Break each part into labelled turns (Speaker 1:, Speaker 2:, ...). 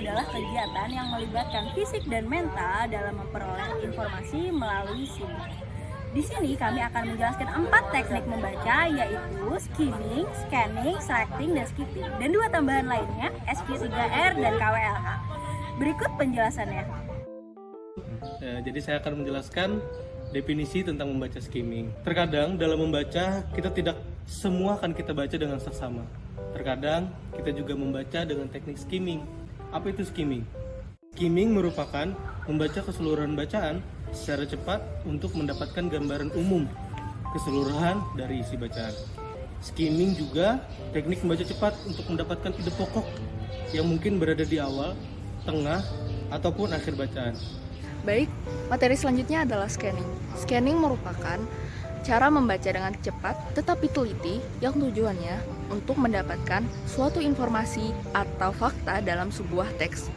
Speaker 1: adalah kegiatan yang melibatkan fisik dan mental dalam memperoleh informasi melalui simak. Di sini kami akan menjelaskan 4 teknik membaca, yaitu skimming, scanning, selecting, dan skipping. Dan 2 tambahan lainnya, SQ3R dan KWLH. Berikut penjelasannya.
Speaker 2: Jadi saya akan menjelaskan definisi tentang membaca skimming. Terkadang dalam membaca, kita tidak semua akan kita baca dengan seksama. Terkadang kita juga membaca dengan teknik skimming. Apa itu skimming? Skimming merupakan membaca keseluruhan bacaan secara cepat untuk mendapatkan gambaran umum keseluruhan dari isi bacaan. Skimming juga teknik membaca cepat untuk mendapatkan ide pokok yang mungkin berada di awal, tengah, ataupun akhir bacaan.
Speaker 3: Baik, materi selanjutnya adalah scanning. Scanning merupakan cara membaca dengan cepat tetapi teliti yang tujuannya untuk mendapatkan suatu informasi atau fakta dalam sebuah teks.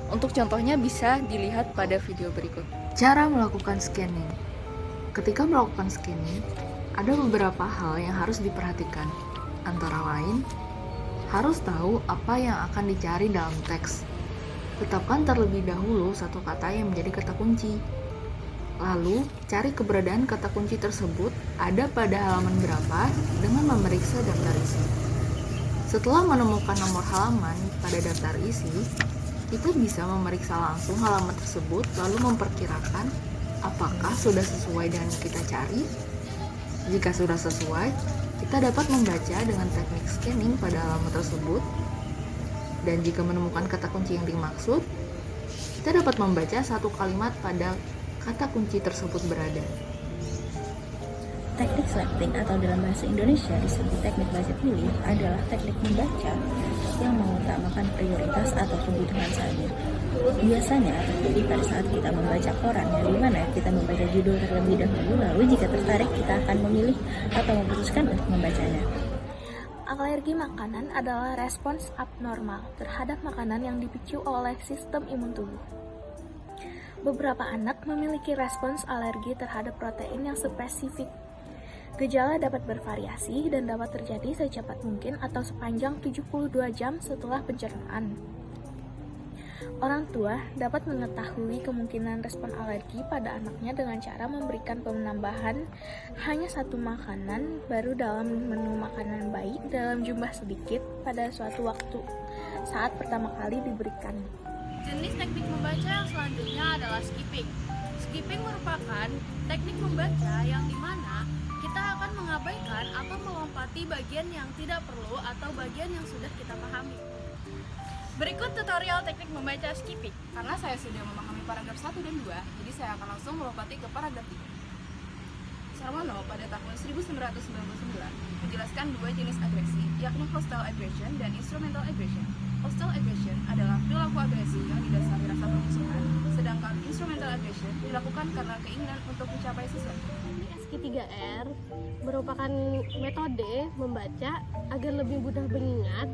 Speaker 3: Untuk contohnya bisa dilihat pada video berikut. Cara melakukan scanning. Ketika melakukan scanning, ada beberapa hal yang harus diperhatikan. Antara lain, harus tahu apa yang akan dicari dalam teks. Tetapkan terlebih dahulu satu kata yang menjadi kata kunci. Lalu, cari keberadaan kata kunci tersebut ada pada halaman berapa dengan memeriksa daftar isi. Setelah menemukan nomor halaman pada daftar isi, itu bisa memeriksa langsung halaman tersebut lalu memperkirakan apakah sudah sesuai dengan yang kita cari. Jika sudah sesuai, kita dapat membaca dengan teknik scanning pada halaman tersebut. Dan jika menemukan kata kunci yang dimaksud, kita dapat membaca satu kalimat pada kata kunci tersebut berada.
Speaker 1: Teknik selecting atau dalam bahasa Indonesia disebut teknik baca pilih adalah teknik membaca yang mengutamakan prioritas atau kebutuhan saja. Biasanya terjadi pada saat kita membaca koran, yang dimana kita membaca judul terlebih dahulu, lalu jika tertarik kita akan memilih atau memutuskan untuk membacanya.
Speaker 4: Alergi makanan adalah respons abnormal terhadap makanan yang dipicu oleh sistem imun tubuh. Beberapa anak memiliki respons alergi terhadap protein yang spesifik. Gejala dapat bervariasi dan dapat terjadi secepat mungkin atau sepanjang 72 jam setelah pencernaan. Orang tua dapat mengetahui kemungkinan respon alergi pada anaknya dengan cara memberikan penambahan hanya satu makanan baru dalam menu makanan bayi dalam jumlah sedikit pada suatu waktu saat pertama kali diberikan.
Speaker 5: Jenis teknik membaca yang selanjutnya adalah skipping. Skipping merupakan teknik membaca yang dimana kita akan mengabaikan atau melompati bagian yang tidak perlu atau bagian yang sudah kita pahami. Berikut tutorial teknik membaca skipping. Karena saya sudah memahami paragraf 1 dan 2, jadi saya akan langsung melompati ke paragraf 3. Sarwono pada tahun 1999 menjelaskan 2 jenis agresi, yakni hostile aggression dan instrumental aggression. Hostile aggression adalah perilaku agresi yang didasari rasa permusuhan, sedangkan instrumental aggression dilakukan karena keinginan untuk mencapai sesuatu.
Speaker 6: SQ3R merupakan metode membaca agar lebih mudah mengingat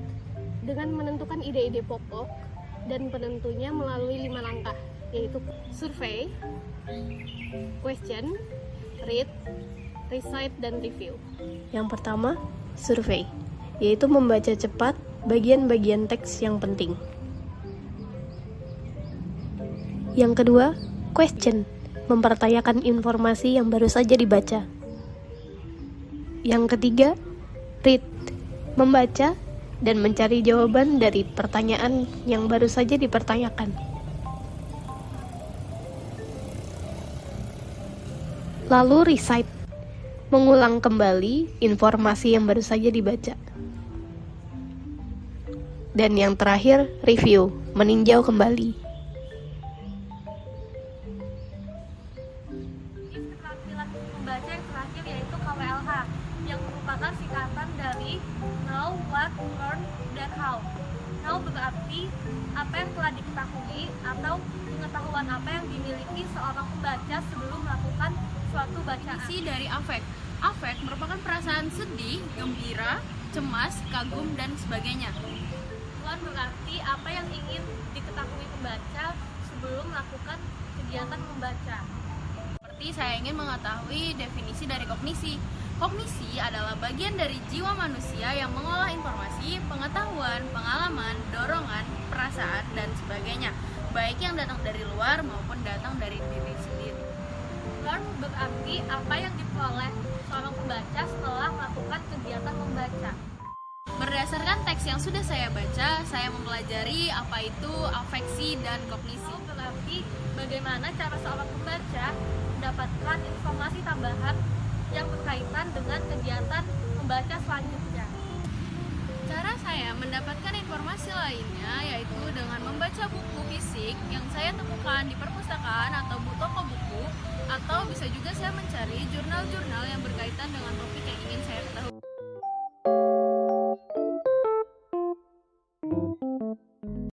Speaker 6: dengan menentukan ide-ide pokok dan penentunya melalui 5 langkah, yaitu survey, question, read, recite, dan review.
Speaker 7: Yang pertama, survei, yaitu membaca cepat bagian-bagian teks yang penting. Yang kedua, question, mempertanyakan informasi yang baru saja dibaca. Yang ketiga, read, membaca dan mencari jawaban dari pertanyaan yang baru saja dipertanyakan. Lalu recite, mengulang kembali informasi yang baru saja dibaca. Dan yang terakhir, review, meninjau kembali.
Speaker 4: Keterampilan membaca yang terakhir yaitu KWLH, yang merupakan singkatan dari Know, What, Learn, dan How. Know berarti apa yang telah diketahui atau pengetahuan apa yang dimiliki seorang pembaca sebelum melakukan suatu bacaan.
Speaker 5: Isi dari affect. Affect merupakan perasaan sedih, gembira, cemas, kagum, dan sebagainya.
Speaker 4: Learn berarti apa yang ingin diketahui pembaca sebelum melakukan kegiatan membaca.
Speaker 5: Seperti saya ingin mengetahui definisi dari kognisi. Kognisi adalah bagian dari jiwa manusia yang mengolah informasi, pengetahuan, pengalaman, dorongan, perasaan, dan sebagainya, baik yang datang dari luar maupun datang dari diri sendiri.
Speaker 8: Learn berarti apa yang diperoleh seorang pembaca setelah melakukan kegiatan membaca.
Speaker 5: Berdasarkan teks yang sudah saya baca, saya mempelajari apa itu afeksi dan kognisi.
Speaker 8: Berarti bagaimana cara seorang pembaca mendapatkan informasi tambahan yang berkaitan dengan kegiatan membaca selanjutnya.
Speaker 5: Cara saya mendapatkan informasi lainnya yaitu dengan membaca buku fisik yang saya temukan di perpustakaan atau toko buku, atau bisa juga saya mencari jurnal-jurnal yang berkaitan dengan topik yang